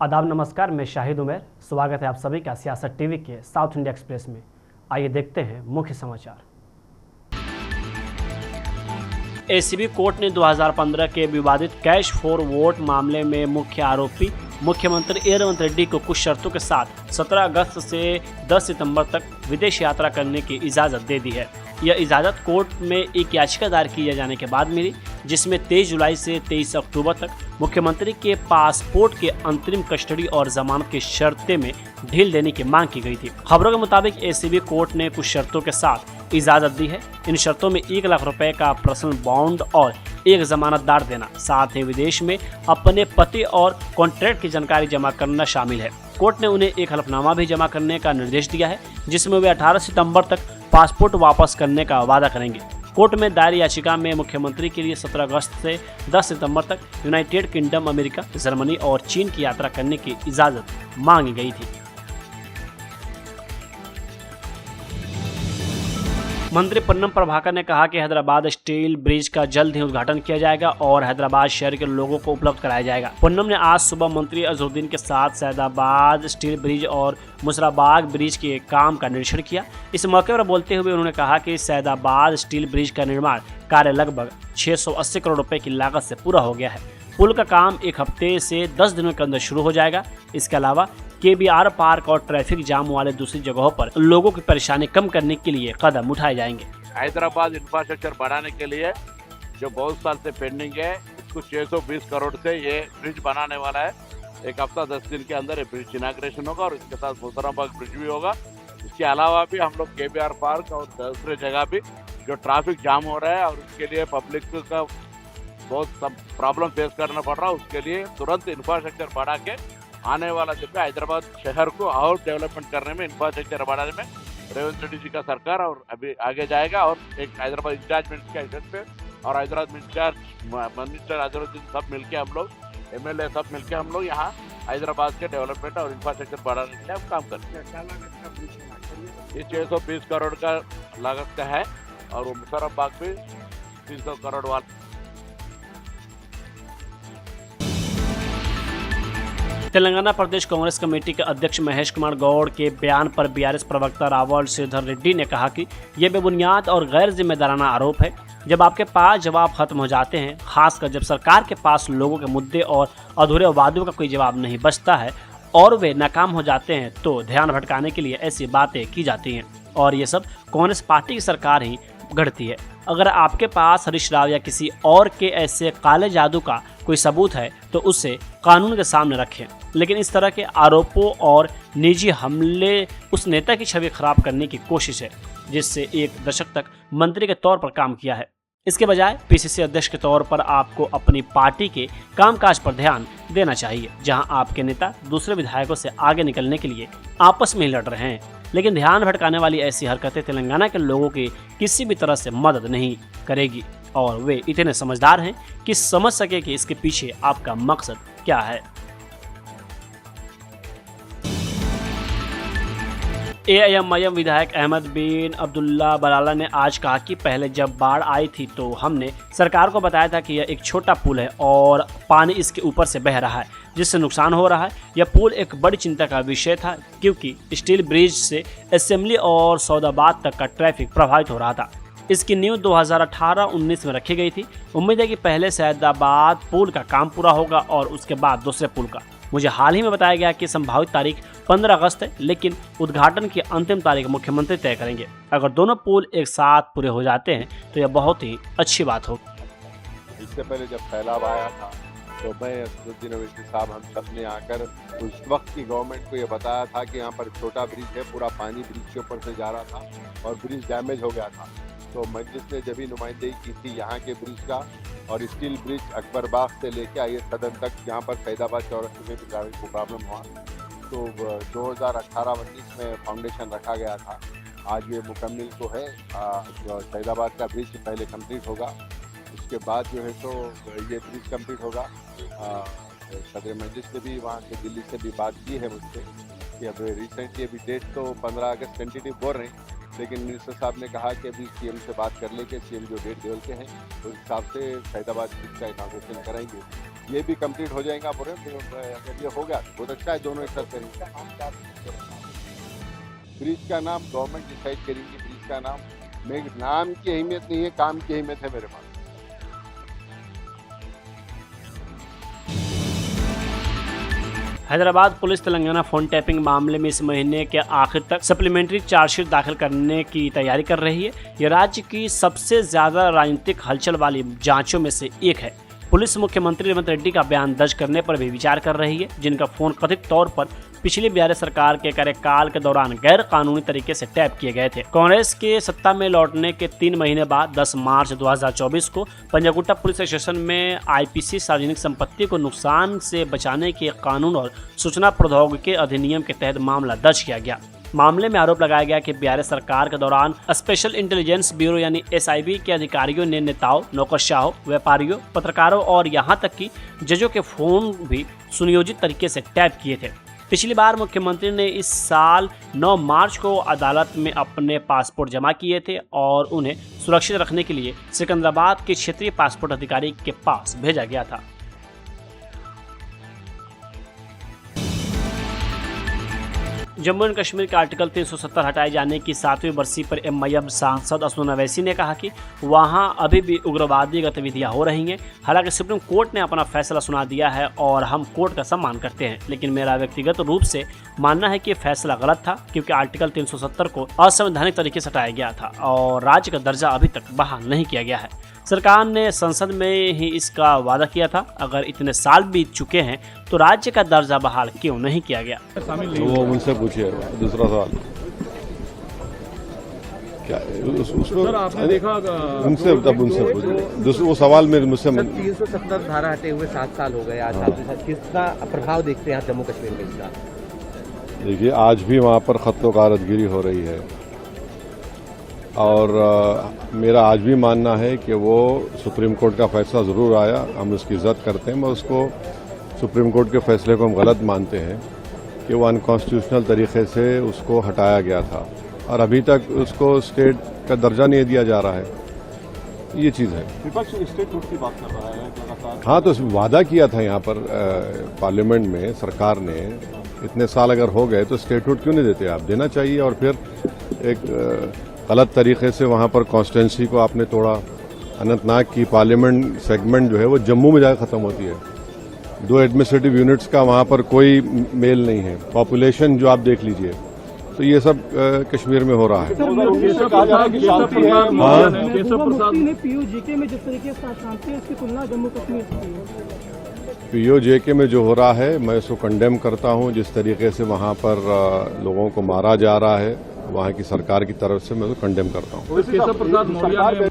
आदाब नमस्कार, मैं शाहिद उमर। स्वागत है आप सभी का सियासत टीवी के साउथ इंडिया एक्सप्रेस में। आइए देखते हैं मुख्य समाचार। एसीबी कोर्ट ने 2015 के विवादित कैश फॉर वोट मामले में मुख्य आरोपी मुख्यमंत्री रेवंत रेड्डी को कुछ शर्तों के साथ 17 अगस्त से 10 सितंबर तक विदेश यात्रा करने की इजाज़त दे दी है। यह इजाज़त कोर्ट में एक याचिका दायर किए जाने के बाद मिली, जिसमें 23 जुलाई से 23 अक्टूबर तक मुख्यमंत्री के पासपोर्ट के अंतरिम कस्टडी और जमानत की शर्तें में ढील देने की मांग की गई थी। खबरों के मुताबिक एसीबी कोर्ट ने कुछ शर्तों के साथ इजाज़त दी है। इन शर्तों में 1 लाख रुपए का पर्सनल बॉन्ड और एक जमानतदार देना, साथ ही विदेश में अपने पति और कॉन्ट्रैक्ट की जानकारी जमा करना शामिल है। कोर्ट ने उन्हें एक हलफनामा भी जमा करने का निर्देश दिया है, जिसमें वे 18 सितंबर तक पासपोर्ट वापस करने का वादा करेंगे। कोर्ट में दायर याचिका में मुख्यमंत्री के लिए 17 अगस्त से 10 सितंबर तक यूनाइटेड किंगडम, अमेरिका, जर्मनी और चीन की यात्रा करने की इजाज़त मांगी गई थी। मंत्री पोन्नम प्रभाकर ने कहा कि हैदराबाद स्टील ब्रिज का जल्द ही उद्घाटन किया जाएगा और हैदराबाद शहर के लोगों को उपलब्ध कराया जाएगा। पोन्नम ने आज सुबह मंत्री अजहरुद्दीन के साथ सैदाबाद स्टील ब्रिज और मुसराबाग ब्रिज के काम का निरीक्षण किया। इस मौके पर बोलते हुए उन्होंने कहा कि सैदाबाद स्टील ब्रिज का निर्माण कार्य लगभग 680 करोड़ रुपए की लागत से पूरा हो गया है। पुल का काम 1 हफ्ते से 10 दिनों के अंदर शुरू हो जाएगा। इसके अलावा केबीआर पार्क और ट्रैफिक जाम वाले दूसरी जगहों पर लोगों की परेशानी कम करने के लिए कदम उठाए जाएंगे। हैदराबाद इंफ्रास्ट्रक्चर बढ़ाने के लिए जो बहुत साल से पेंडिंग है, इसको 620 करोड़ से ये ब्रिज बनाने वाला है। 1 हफ्ता 10 दिन के अंदर ये ब्रिज इनाग्रेशन होगा और इसके साथ मुसराबाग ब्रिज भी होगा। इसके अलावा भी हम लोग केबीआर पार्क और दूसरे जगह भी जो ट्रैफिक जाम हो रहा है और उसके लिए पब्लिक का बहुत सब प्रॉब्लम फेस करना पड़ रहा है, उसके लिए तुरंत इंफ्रास्ट्रक्चर बढ़ा के आने वाला जो है हैदराबाद शहर को और डेवलपमेंट करने में, इंफ्रास्ट्रक्चर बढ़ाने में रेवंत रेड्डी जी का सरकार और अभी आगे जाएगा। और एक हैदराबाद इंचार्ज मिनिस्टर के हेड पे और हैदराबाद इंचार्ज मिनिस्टर अजहरुद्दीन सब मिलके हम लोग MLA सब मिलके हम लोग यहाँ हैदराबाद के डेवलपमेंट और इंफ्रास्ट्रक्चर बढ़ाने के लिए हम काम करते हैं। ये 620 करोड़ का लागत का है और वो मुसराबाग भी 300 करोड़ वाला। तेलंगाना प्रदेश कांग्रेस कमेटी के अध्यक्ष महेश कुमार गौड़ के बयान पर बीआरएस प्रवक्ता रावल श्रीधर रेड्डी ने कहा कि यह बेबुनियाद और गैर जिम्मेदाराना आरोप है। जब आपके पास जवाब खत्म हो जाते हैं, खासकर जब सरकार के पास लोगों के मुद्दे और अधूरे वादों का कोई जवाब नहीं बचता है और वे नाकाम हो जाते हैं, तो ध्यान भटकाने के लिए ऐसी बातें की जाती हैं और ये सब कांग्रेस पार्टी की सरकार ही गढ़ती है। अगर आपके पास हरीश राव या किसी और के ऐसे काले जादू का कोई सबूत है तो उसे कानून के सामने रखें, लेकिन इस तरह के आरोपों और निजी हमले उस नेता की छवि खराब करने की कोशिश है जिससे 1 दशक तक मंत्री के तौर पर काम किया है। इसके बजाय पीसीसी अध्यक्ष के तौर पर आपको अपनी पार्टी के कामकाज पर ध्यान देना चाहिए, जहां आपके नेता दूसरे विधायकों से आगे निकलने के लिए आपस में लड़ रहे हैं। लेकिन ध्यान भटकाने वाली ऐसी हरकतें तेलंगाना के लोगों की किसी भी तरह से मदद नहीं करेगी और वे इतने समझदार हैं कि समझ सके कि इसके पीछे आपका मकसद क्या है। AIMIM विधायक अहमद बिन अब्दुल्ला बलाला ने आज कहा कि पहले जब बाढ़ आई थी तो हमने सरकार को बताया था कि यह एक छोटा पुल है और पानी इसके ऊपर से बह रहा है जिससे नुकसान हो रहा है। यह पुल एक बड़ी चिंता का विषय था क्योंकि स्टील ब्रिज से असेंबली और सौदाबाद तक का ट्रैफिक प्रभावित हो रहा था। इसकी नींव 2018-19 में रखी गई थी। उम्मीद है कि पहले सैदाबाद पुल का काम पूरा होगा और उसके बाद दूसरे पुल का। मुझे हाल ही में बताया गया कि संभावित तारीख 15 अगस्त है, लेकिन उद्घाटन की अंतिम तारीख मुख्यमंत्री तय करेंगे। अगर दोनों पुल एक साथ पूरे हो जाते हैं तो यह बहुत ही अच्छी बात होगी। इससे पहले जब सैलाब आया था तो मैं अजहरुद्दीन ओवैसी साहब हम सब ने आकर उस वक्त की गवर्नमेंट को ये बताया था कि यहाँ पर छोटा ब्रिज है, पूरा पानी ब्रिज के ऊपर से जा रहा था और ब्रिज डैमेज हो गया था। तो मजलिस ने जब भी नुमाइंदगी की थी यहाँ के ब्रिज का और स्टील ब्रिज अकबर बाग से लेके आइए सदन तक, जहाँ पर फैदाबाद चौराहे में भी ट्रैफिक को प्रॉब्लम हुआ, तो 2018-19 में फाउंडेशन रखा गया था। आज ये मुकम्मिल तो है, जो फैदाबाद का ब्रिज पहले कंप्लीट होगा, उसके बाद जो है तो ये ब्रिज कंप्लीट होगा। सदर मजलिस ने भी वहाँ से दिल्ली से भी बात की है मुझसे कि अब रिसेंटली अभी डेट तो 15 अगस्त टेंटेटिव बोल रहे हैं, लेकिन मिनिस्टर साहब ने कहा कि अभी CM से बात कर लेके CM जो डेट बोलते हैं उस हिसाब से फैदाबाद ब्रिज का इनाग्रेशन कराएंगे। ये भी कंप्लीट हो जाएगा पूरे। अगर ये हो गया बहुत अच्छा है, दोनों एक साथ करेंगे। ब्रिज का नाम गवर्नमेंट डिसाइड करेंगी। ब्रिज का नाम की अहमियत नहीं है, काम की अहमियत है मेरे पास। Hyderabad police Telangana phone tapping मामले में इस महीने के आखिर तक सप्लीमेंट्री चार्जशीट दाखिल करने की तैयारी कर रही है। यह राज्य की सबसे ज्यादा राजनीतिक हलचल वाली जांचों में से एक है। पुलिस मुख्यमंत्री रेवंत रेड्डी का बयान दर्ज करने पर भी विचार कर रही है, जिनका फोन कथित तौर पर पिछली बीआरएस सरकार के कार्यकाल के दौरान गैर कानूनी तरीके से टैप किए गए थे। कांग्रेस के सत्ता में लौटने के 3 महीने बाद 10 मार्च 2024 को पंजागुट्टा पुलिस स्टेशन में आईपीसी सार्वजनिक संपत्ति को नुकसान से बचाने के कानून और सूचना प्रौद्योगिकी अधिनियम के तहत मामला दर्ज किया गया। मामले में आरोप लगाया गया कि बीआरएस सरकार के दौरान स्पेशल इंटेलिजेंस ब्यूरो यानी एसआईबी के अधिकारियों ने नेताओं, नौकरशाहों, व्यापारियों, पत्रकारों और यहां तक कि जजों के फोन भी सुनियोजित तरीके से टैप किए थे। पिछली बार मुख्यमंत्री ने इस साल 9 मार्च को अदालत में अपने पासपोर्ट जमा किए थे और उन्हें सुरक्षित रखने के लिए सिकंदराबाद के क्षेत्रीय पासपोर्ट अधिकारी के पास भेजा गया था। जम्मू एंड कश्मीर के आर्टिकल 370 हटाए जाने की 7वीं बरसी पर एमआईएम सांसद असदुद्दीन ओवैसी ने कहा कि वहां अभी भी उग्रवादी गतिविधियां हो रही हैं। हालांकि सुप्रीम कोर्ट ने अपना फैसला सुना दिया है और हम कोर्ट का सम्मान करते हैं, लेकिन मेरा व्यक्तिगत रूप से मानना है कि फैसला गलत था, क्योंकि आर्टिकल 370 को असंवैधानिक तरीके से हटाया गया था और राज्य का दर्जा अभी तक बहाल नहीं किया गया है। सरकार ने संसद में ही इसका वादा किया था। अगर इतने साल बीत चुके हैं तो राज्य का दर्जा बहाल क्यों नहीं किया गया? वो उनसे पूछिए दूसरा सवाल क्या सर आपने देखा उनसे तब उनसे पूछिए वो सवाल मेरे मुझसे 370 धारा हटे हुए 7 साल हो गए आज साथ के साथ किसका प्रभाव देखते हैं आप जम्मू कश्मीर में इसका? देखिए आज भी वहाँ पर खत्तो गारतगिरी हो रही है और मेरा आज भी मानना है कि वो सुप्रीम कोर्ट का फैसला ज़रूर आया, हम उसकी इज्जत करते हैं, मगर उसको सुप्रीम कोर्ट के फैसले को हम गलत मानते हैं कि वो अनकॉन्स्टिट्यूशनल तरीके से उसको हटाया गया था और अभी तक उसको स्टेट का दर्जा नहीं दिया जा रहा है। ये चीज़ है। विपक्ष स्टेटहुड की बात कर रहा है लगातार। हाँ, तो वादा किया था यहाँ पर पार्लियामेंट में सरकार ने, इतने साल अगर हो गए तो स्टेटहुड क्यों नहीं देते? आप देना चाहिए। और फिर एक गलत तरीके से वहाँ पर कॉन्स्टिट्यूंसी को आपने तोड़ा। अनंतनाग की पार्लियामेंट सेगमेंट जो है वो जम्मू में जाकर ख़त्म होती है। 2 एडमिनिस्ट्रेटिव यूनिट्स का वहाँ पर कोई मेल नहीं है। पॉपुलेशन जो आप देख लीजिए, तो ये सब कश्मीर में हो रहा है। पीओजेके में जिस तरीके से शांति है उसकी तुलना जम्मू कश्मीर से पीओजेके में जो हो रहा है मैं उसको कंडेम करता हूँ। जिस तरीके से वहाँ पर लोगों को मारा जा रहा है वहाँ की सरकार की तरफ से, मैं उसको कंडेम करता हूँ। केशव प्रसाद मौर्य ने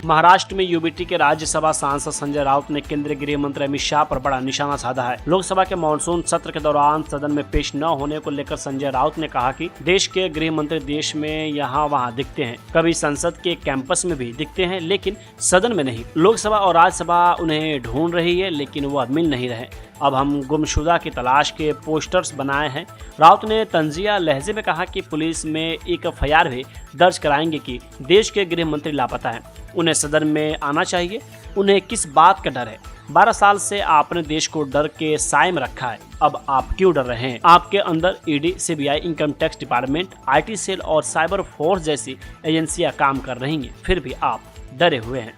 महाराष्ट्र में यूबीटी के राज्यसभा सांसद संजय राउत ने केंद्रीय गृह मंत्री अमित शाह पर बड़ा निशाना साधा है। लोकसभा के मानसून सत्र के दौरान सदन में पेश न होने को लेकर संजय राउत ने कहा कि देश के गृह मंत्री देश में यहाँ वहाँ दिखते हैं, कभी संसद के कैंपस में भी दिखते हैं, लेकिन सदन में नहीं। लोकसभा और राज्यसभा उन्हें ढूंढ रही है, लेकिन वो मिल नहीं रहे। अब हम गुमशुदा की तलाश के पोस्टर्स बनाए हैं। राउत ने तंजिया लहजे में कहा कि पुलिस में एक एफआईआर भी दर्ज कराएंगे कि देश के गृह मंत्री लापता हैं, उन्हें सदन में आना चाहिए। उन्हें किस बात का डर है? 12 साल से आपने देश को डर के साए में रखा है, अब आप क्यों डर रहे हैं? आपके अंदर ED, CBI, income tax department, IT cell और साइबर फोर्स जैसी एजेंसियां काम कर रही हैं, फिर भी आप डरे हुए हैं।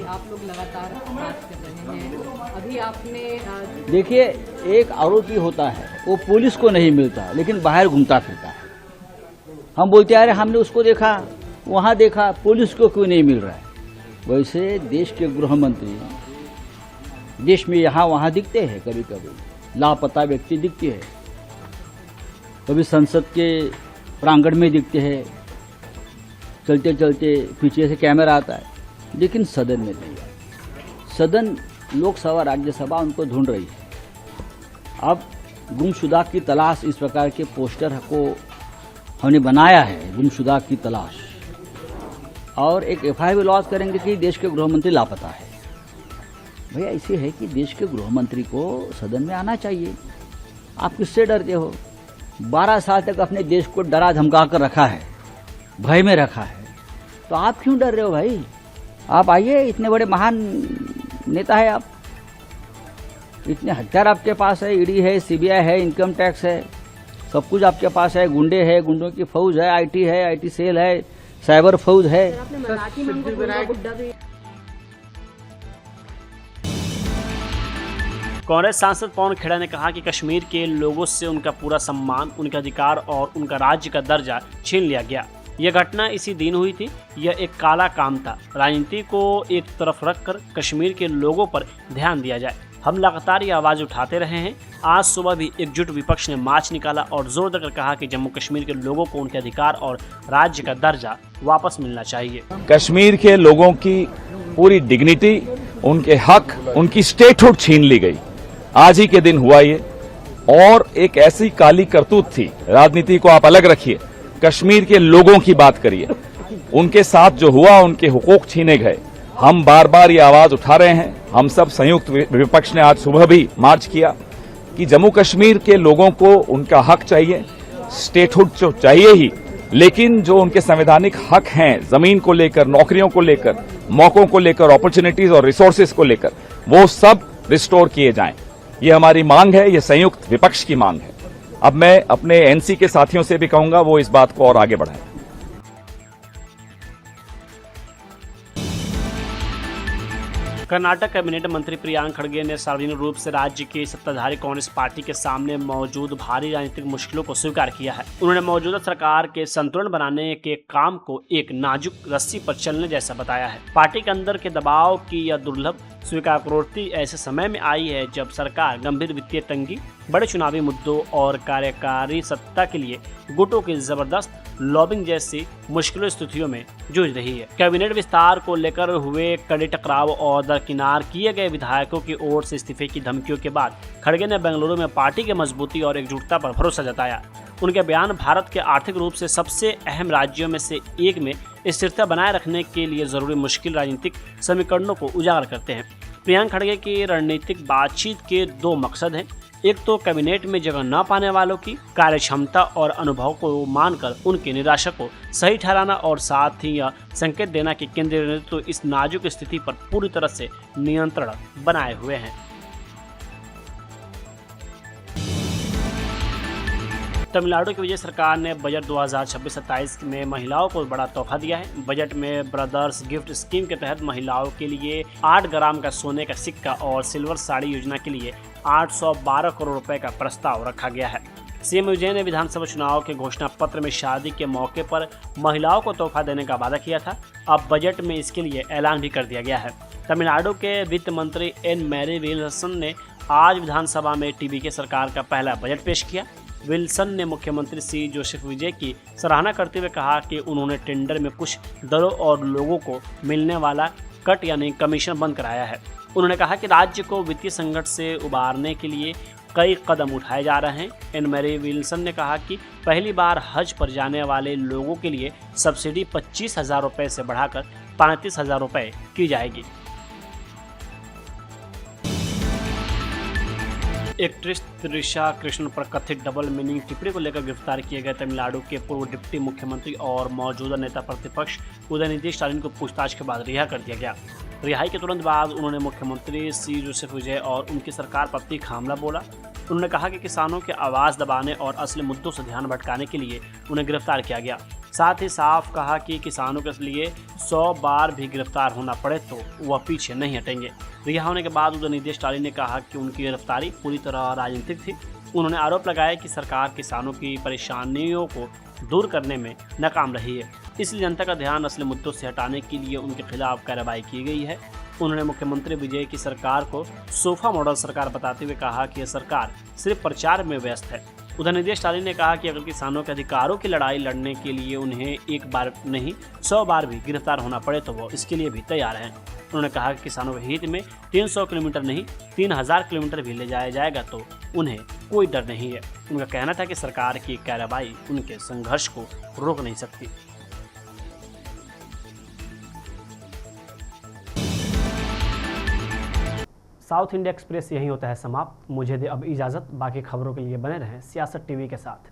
आप लोग लगातार बात कर रहे हैं। अभी आपने देखिए, एक आरोपी होता है वो पुलिस को नहीं मिलता लेकिन बाहर घूमता फिरता है। हम बोलते आ रहे हमने उसको देखा, वहाँ देखा, पुलिस को क्यों नहीं मिल रहा है? वैसे देश के गृह मंत्री देश में यहाँ वहाँ दिखते हैं, कभी कभी लापता व्यक्ति दिखते हैं, कभी संसद के प्रांगण में दिखते हैं, चलते चलते पीछे से कैमरा आता है, लेकिन सदन में नहीं है। सदन, लोकसभा, राज्यसभा उनको ढूंढ रही है। अब गुमशुदा की तलाश, इस प्रकार के पोस्टर को हमने बनाया है, गुमशुदा की तलाश, और एक एफआईआर भी लॉन्च करेंगे कि देश के गृह मंत्री लापता है। भैया ऐसे है कि देश के गृह मंत्री को सदन में आना चाहिए। आप किससे डरते हो? 12 साल तक अपने देश को डरा धमका कर रखा है, भय में रखा है, तो आप क्यों डर रहे हो भाई? आप आइए, इतने बड़े महान नेता है आप, इतने हथियार आपके पास है, ईडी है, सीबीआई है, इनकम टैक्स है, सब कुछ आपके पास है, गुंडे है, गुंडों की फौज है, आईटी सेल है, साइबर फौज है। कांग्रेस सांसद पवन खेड़ा ने कहा कि कश्मीर के लोगों से उनका पूरा सम्मान, उनका अधिकार और उनका राज्य का दर्जा छीन लिया गया। यह घटना इसी दिन हुई थी। यह एक काला काम था। राजनीति को एक तरफ रखकर कश्मीर के लोगों पर ध्यान दिया जाए। हम लगातार ये आवाज़ उठाते रहे हैं। आज सुबह भी एकजुट विपक्ष ने मार्च निकाला और जोर देकर कहा कि जम्मू कश्मीर के लोगों को उनके अधिकार और राज्य का दर्जा वापस मिलना चाहिए। कश्मीर के लोगों की पूरी डिग्निटी, उनके हक, उनकी स्टेटहुड छीन ली गई। आज ही के दिन हुआ ये, और एक ऐसी काली करतूत थी। राजनीति को आप अलग रखिए, कश्मीर के लोगों की बात करिए। उनके साथ जो हुआ, उनके हुकूक छीने गए। हम बार बार ये आवाज उठा रहे हैं। हम सब संयुक्त विपक्ष ने आज सुबह भी मार्च किया कि जम्मू कश्मीर के लोगों को उनका हक चाहिए, स्टेटहुड तो चाहिए ही, लेकिन जो उनके संवैधानिक हक हैं, जमीन को लेकर, नौकरियों को लेकर, मौकों को लेकर, अपॉर्चुनिटीज और रिसोर्सेज को लेकर, वो सब रिस्टोर किए जाएं। ये हमारी मांग है, ये संयुक्त विपक्ष की मांग है। अब मैं अपने एनसी के साथियों से भी कहूंगा वो इस बात को और आगे बढ़ाएं। कर्नाटक कैबिनेट मंत्री प्रियांक खड़गे ने सार्वजनिक रूप से राज्य की सत्ताधारी कांग्रेस पार्टी के सामने मौजूद भारी राजनीतिक मुश्किलों को स्वीकार किया है। उन्होंने मौजूदा सरकार के संतुलन बनाने के काम को एक नाजुक रस्सी पर चलने जैसा बताया है। पार्टी के अंदर के दबाव की यह दुर्लभ स्वीकारोक्ति ऐसे समय में आई है जब सरकार गंभीर वित्तीय तंगी, बड़े चुनावी मुद्दों और कार्यकारी सत्ता के लिए गुटों की जबरदस्त लॉबिंग जैसी मुश्किल स्थितियों में जूझ रही है। कैबिनेट विस्तार को लेकर हुए कड़े टकराव और दरकिनार किए गए विधायकों की ओर से इस्तीफे की धमकियों के बाद खड़गे ने बेंगलुरु में पार्टी की मजबूती और एकजुटता पर भरोसा जताया। उनके बयान भारत के आर्थिक रूप से सबसे अहम राज्यों में से एक में स्थिरता बनाए रखने के लिए जरूरी मुश्किल राजनीतिक समीकरणों को उजागर करते हैं। प्रियांक खड़गे की रणनीतिक बातचीत के दो मकसद हैं। एक तो कैबिनेट में जगह न पाने वालों की कार्यक्षमता और अनुभव को मानकर उनकी निराशा को सही ठहराना, और साथ ही यह संकेत देना कि केंद्रीय नेतृत्व इस नाजुक स्थिति पर पूरी तरह से नियंत्रण बनाए हुए हैं। तमिलनाडु की विजय सरकार ने बजट 2026-27 में महिलाओं को बड़ा तोहफा दिया है। बजट में ब्रदर्स गिफ्ट स्कीम के तहत महिलाओं के लिए 8 ग्राम का सोने का सिक्का और सिल्वर साड़ी योजना के लिए 812 करोड़ रुपए का प्रस्ताव रखा गया है। सीएम विजय ने विधानसभा चुनाव के घोषणा पत्र में शादी के मौके पर महिलाओं को तोहफा देने का वादा किया था। अब बजट में इसके लिए ऐलान भी कर दिया गया है। तमिलनाडु के वित्त मंत्री एन मैरी विल्सन ने आज विधानसभा में टीबीके सरकार का पहला बजट पेश किया। विल्सन ने मुख्यमंत्री सी जोसेफ विजय की सराहना करते हुए कहा कि उन्होंने टेंडर में कुछ दलों और लोगों को मिलने वाला कट यानी कमीशन बंद कराया है। उन्होंने कहा कि राज्य को वित्तीय संकट से उबारने के लिए कई कदम उठाए जा रहे हैं। एन मैरी विल्सन ने कहा कि पहली बार हज पर जाने वाले लोगों के लिए सब्सिडी 25,000 रुपये से बढ़ाकर 35,000 रुपये की जाएगी। एक्ट्रेस त्रिशा कृष्ण पर कथित डबल मीनिंग टिप्पणी को लेकर गिरफ्तार किए गए तमिलनाडु के पूर्व डिप्टी मुख्यमंत्री और मौजूदा नेता प्रतिपक्ष उदयनिधि स्टालिन को पूछताछ के बाद रिहा कर दिया गया। रिहाई के तुरंत बाद उन्होंने मुख्यमंत्री सी जोसेफ विजय और उनकी सरकार पर तीखा हमला बोला। उन्होंने कहा कि किसानों के आवाज़ दबाने और असली मुद्दों से ध्यान भटकाने के लिए उन्हें गिरफ्तार किया गया। साथ ही साफ कहा कि किसानों के लिए 100 बार भी गिरफ्तार होना पड़े तो वह पीछे नहीं हटेंगे। रिहा होने के बाद उदयनिधि स्टालिन ने कहा कि उनकी गिरफ्तारी पूरी तरह राजनीतिक थी। उन्होंने आरोप लगाया कि सरकार किसानों की परेशानियों को दूर करने में नाकाम रही है, इसलिए जनता का ध्यान असली मुद्दों से हटाने के लिए उनके खिलाफ कार्रवाई की गई है। उन्होंने मुख्यमंत्री विजय की सरकार को सोफा मॉडल सरकार बताते हुए कहा कि यह सरकार सिर्फ प्रचार में व्यस्त है। उदयनिधि स्टालिन ने कहा कि अगर किसानों के अधिकारों की लड़ाई लड़ने के लिए उन्हें एक बार नहीं 100 बार भी गिरफ्तार होना पड़े तो वो इसके लिए भी तैयार हैं। उन्होंने कहा कि किसानों के हित में 300 किलोमीटर नहीं 3000 किलोमीटर भी ले जाया जाएगा तो उन्हें कोई डर नहीं है। उनका कहना था कि सरकार की कार्रवाई उनके संघर्ष को रोक नहीं सकती। साउथ इंडिया एक्सप्रेस यही होता है समाप्त। मुझे दे अब इजाज़त। बाकी खबरों के लिए बने रहें सियासत टीवी के साथ।